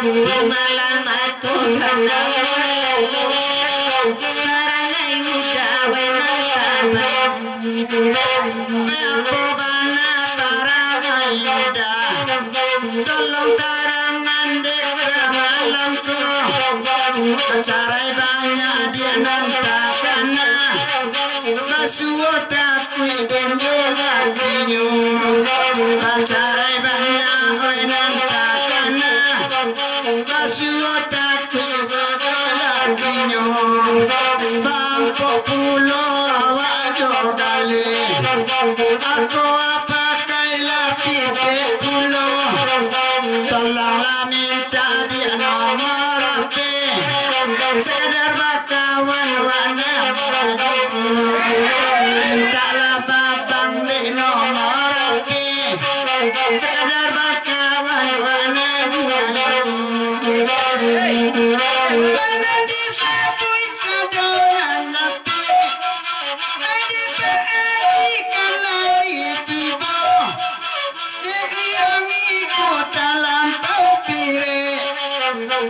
di malam aturan narangai udawe nantaban Aku bana tarangai udah tolong tarangan dek malamku kecarai banyak dia nantakana Basuota kuiden lakinyo Pacarai banyak oi nantakana Basuota kuiden lakinyo Bangko pulo awajo dale Aku apakai lapi ke pulo Tolonglah minta dia nomor HP Sekedar bakawan wana Mintalah babang di nomor HP Sekedar bakawan wana Mana disebut kadonan napi Adi beadikan lagi tiba Yang ikut dalam pire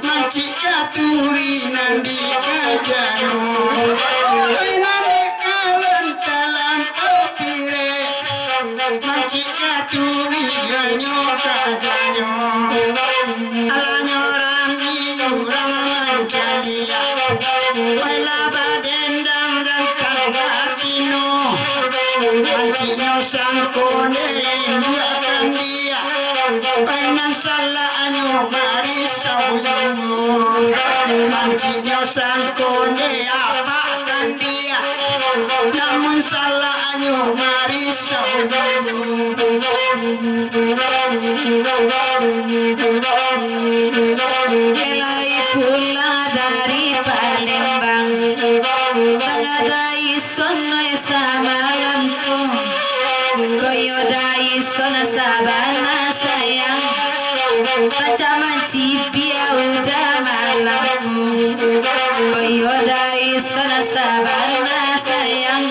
Mancik katuri nandi kajano Oi nandi kawan dalam pire Mancik katuri ganyo kajano Alanyo rami urang mancalia Oi laba dendang dan karbatino Manciknya sangkone buatan dia Penang salah anyo marisau Manciknya sangkone apakan dia Namun salah anyo marisau Elai pula dari Palembang Tangadai sonoi samalamku Koyodai sona sabana sayang Tacaman cipia udah malamku Koyodai sona sabana sayang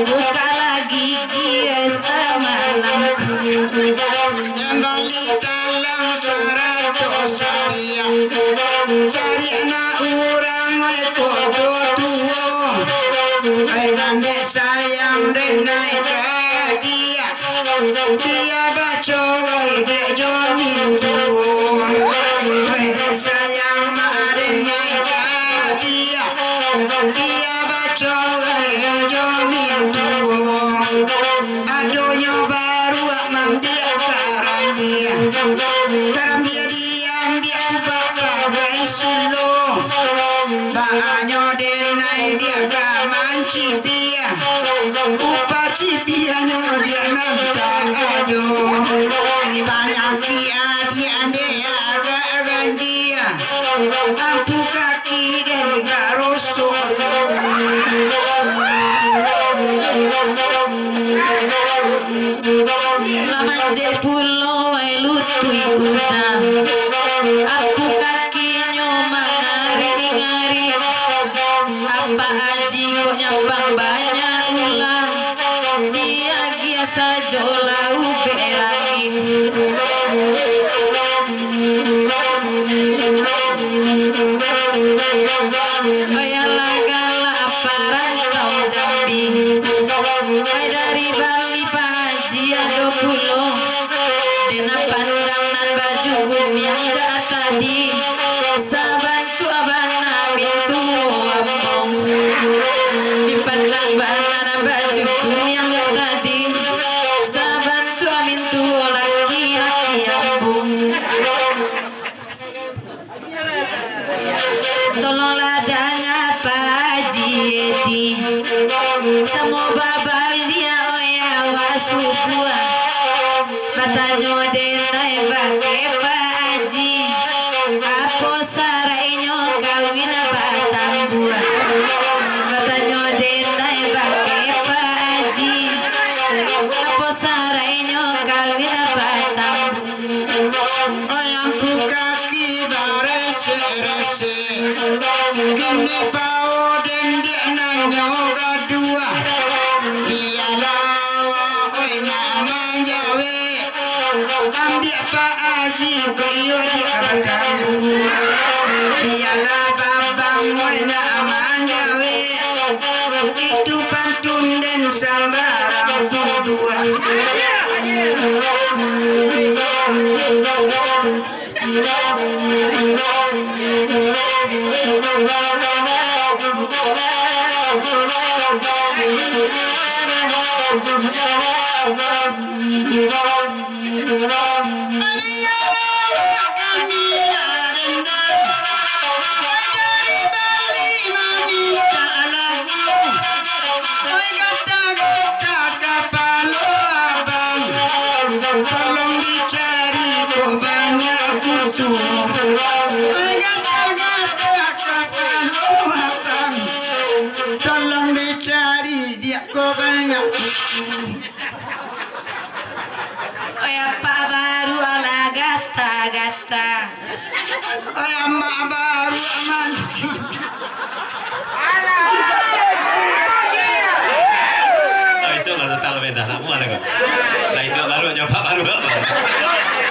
Buka lagi gie samalamku Kembali dalam karato saria Saria na urang ay kodo tuo Ay nande sayang denai kadia Dia baco ay bejo mintuo Ay de sayang marenai kadia Dia baco ay bejo mintuo Adonyo baru amang dia karambia Karambia diam dia bagai sulo Bahanyo denai dia kamanci dia Upa cipianyo dia nanta ado Banyak kia dia dia agak dia Ampu kaki dan garoso Lamanjir pulau ay lutui udah Aku kakinyo mangari-ngari Apa aji kok nyambang banyak ulang Dia gia sajola ube lagi Bayalah gala apa rantau Jambi Ay dari Bali Pak Haji ado pulo Dena pandang nan baju gunyang jahat tadi Sabantu abana bintu ambong Di pandang bana nan baju gunyang jahat tadi Sabantu bintu laki-laki ambong Tolonglah dengan Pak Haji Edi Semua babal dia oya wasubua Batanyo denai bake Pak Haji Apo sarainyo kawin batambua Batanyo denai bake Pak Haji Apo sarainyo kawin batambua Ayamku kaki barese-rese Kini pao den dia nanyo gadua Ia lawa oi na manjawe Am dia Pak Haji koyo dia bakal biarlah babang moina amanyawe itu pantun dan sambarang dua tolong dicari kok banyak kutu tolong dicari dia kok banyak kutu. Oh ya Pak baru ala gata-gata. Oh ya mak baru aman